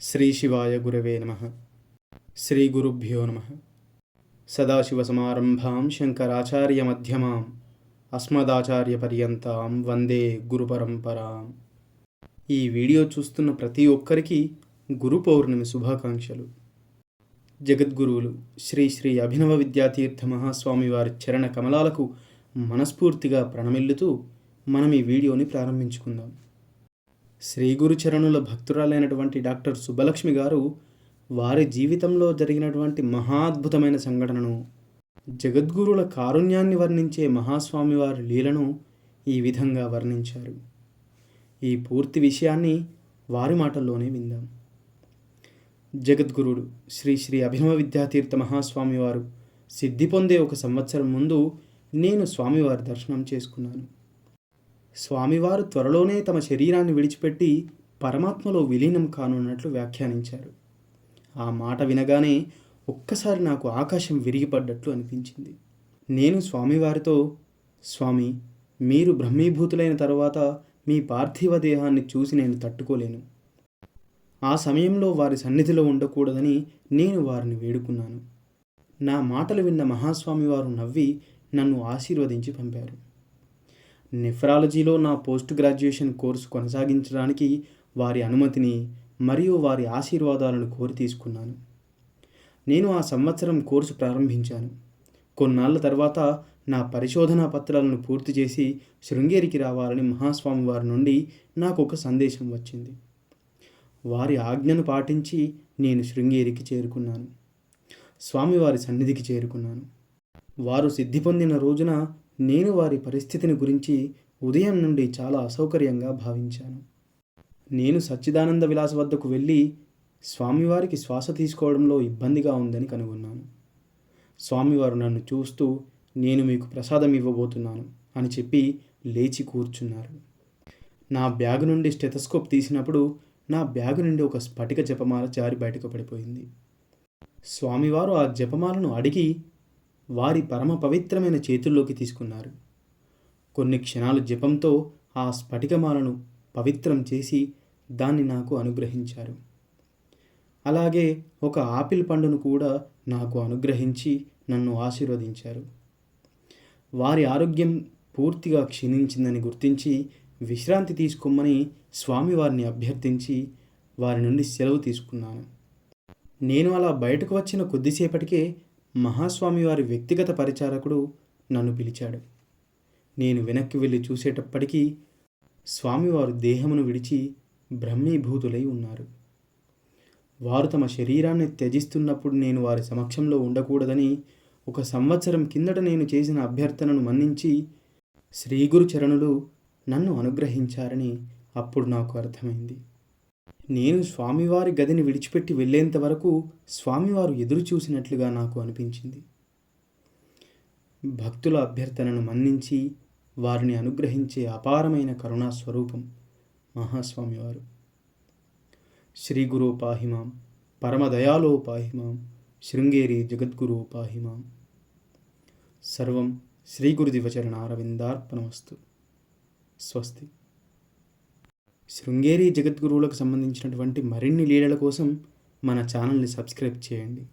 శ్రీ శివాయ గురవే నమః. శ్రీ గురుభ్యో నమః. సదాశివసమారంభాం శంకరాచార్యమధ్యమాం అస్మదాచార్యపర్యంతాం వందే గురుపరంపరాం. ఈ వీడియో చూస్తున్న ప్రతి ఒక్కరికి గురు పౌర్ణమి శుభాకాంక్షలు. జగద్గురువులు శ్రీ శ్రీ అభినవ విద్యాతీర్థ మహాస్వామి వారి చరణ కమలాలకు మనస్ఫూర్తిగా ప్రణమిల్లుతూ మనం ఈ వీడియోని ప్రారంభించుకుందాం. శ్రీ గురుచరణుల భక్తురాలైనటువంటి డాక్టర్ సుబ్బలక్ష్మి గారు వారి జీవితంలో జరిగినటువంటి మహాద్భుతమైన సంఘటనను, జగద్గురుల కారుణ్యాన్ని వర్ణించే మహాస్వామి వారి లీలను ఈ విధంగా వర్ణించారు. ఈ పూర్తి విషయాన్ని వారి మాటల్లోనే విందాం. జగద్గురుడు శ్రీ శ్రీ అభినవ విద్యాతీర్థ మహాస్వామి వారు సిద్ధి పొందే ఒక సంవత్సరం ముందు నేను స్వామివారి దర్శనం చేసుకున్నాను. స్వామివారు త్వరలోనే తమ శరీరాన్ని విడిచిపెట్టి పరమాత్మలో విలీనం కానున్నట్లు వ్యాఖ్యానించారు. ఆ మాట వినగానే ఒక్కసారి నాకు ఆకాశం విరిగిపడ్డట్లు అనిపించింది. నేను స్వామివారితో, స్వామి, మీరు బ్రహ్మీభూతులైన తరువాత మీ పార్థివ దేహాన్ని చూసి నేను తట్టుకోలేను. ఆ సమయంలో వారి సన్నిధిలో ఉండకూడదని నేను వారిని వేడుకున్నాను. నా మాటలు విన్న మహాస్వామి వారు నవ్వి నన్ను ఆశీర్వదించి పంపారు. నెఫ్రాలజీలో నా పోస్ట్ గ్రాడ్యుయేషన్ కోర్సు కొనసాగించడానికి వారి అనుమతిని మరియు వారి ఆశీర్వాదాలను కోరి తీసుకున్నాను. నేను ఆ సంవత్సరం కోర్సు ప్రారంభించాను. కొన్నాళ్ళ తర్వాత నా పరిశోధనా పత్రాలను పూర్తి చేసి శృంగేరికి రావాలని మహాస్వామి వారి నుండి నాకు ఒక సందేశం వచ్చింది. వారి ఆజ్ఞను పాటించి నేను శృంగేరికి చేరుకున్నాను. స్వామివారి సన్నిధికి చేరుకున్నాను. వారు సిద్ధి పొందిన రోజున నేను వారి పరిస్థితిని గురించి ఉదయం నుండి చాలా అసౌకర్యంగా భావించాను. నేను సచ్చిదానంద విలాస్ వద్దకు వెళ్ళి స్వామివారికి శ్వాస తీసుకోవడంలో ఇబ్బందిగా ఉందని కనుగొన్నాను. స్వామివారు నన్ను చూస్తూ, నేను మీకు ప్రసాదం ఇవ్వబోతున్నాను అని చెప్పి లేచి కూర్చున్నారు. నా బ్యాగు నుండి స్టెథోస్కోప్ తీసినప్పుడు నా బ్యాగు నుండి ఒక స్ఫటిక జపమాల జారి బయటకు పడిపోయింది. స్వామివారు ఆ జపమాలను అడిగి వారి పరమ పవిత్రమైన చేతుల్లోకి తీసుకున్నారు. కొన్ని క్షణాలు జపంతో ఆ స్ఫటికమాలను పవిత్రం చేసి దాన్ని నాకు అనుగ్రహించారు. అలాగే ఒక ఆపిల్ పండును కూడా నాకు అనుగ్రహించి నన్ను ఆశీర్వదించారు. వారి ఆరోగ్యం పూర్తిగా క్షీణించిందని గుర్తించి విశ్రాంతి తీసుకోమని స్వామివారిని అభ్యర్థించి వారి నుండి సెలవు తీసుకున్నాను. నేను అలా బయటకు వచ్చిన కొద్దిసేపటికే మహాస్వామి వారి వ్యక్తిగత పరిచారకుడు నన్ను పిలిచాడు. నేను వెనక్కి వెళ్ళి చూసేటప్పటికీ స్వామివారు దేహమును విడిచి బ్రహ్మీభూతులై ఉన్నారు. వారు తమ శరీరాన్ని త్యజిస్తున్నప్పుడు నేను వారి సమక్షంలో ఉండకూడదని ఒక సంవత్సరం కిందట నేను చేసిన అభ్యర్థనను మన్నించి శ్రీగురు చరణులు నన్ను అనుగ్రహించారని అప్పుడు నాకు అర్థమైంది. నేను స్వామివారి గదిని విడిచిపెట్టి వెళ్ళేంత వరకు స్వామివారు ఎదురు చూసినట్లుగా నాకు అనిపించింది. భక్తుల అభ్యర్థనను మన్నించి వారిని అనుగ్రహించే అపారమైన కరుణా స్వరూపం మహాస్వామివారు. శ్రీ గురో పాహిమాం, పరమదయాలో పాహిమాం, శృంగేరి జగద్గురు పాహిమాం. సర్వం శ్రీ గురుదివచరణారవిందార్పణమస్తు. స్వస్తి. శృంగేరి జగద్గురువులకు సంబంధించినటువంటి మరిన్ని లీలల కోసం మన ఛానల్ని సబ్స్క్రైబ్ చేయండి.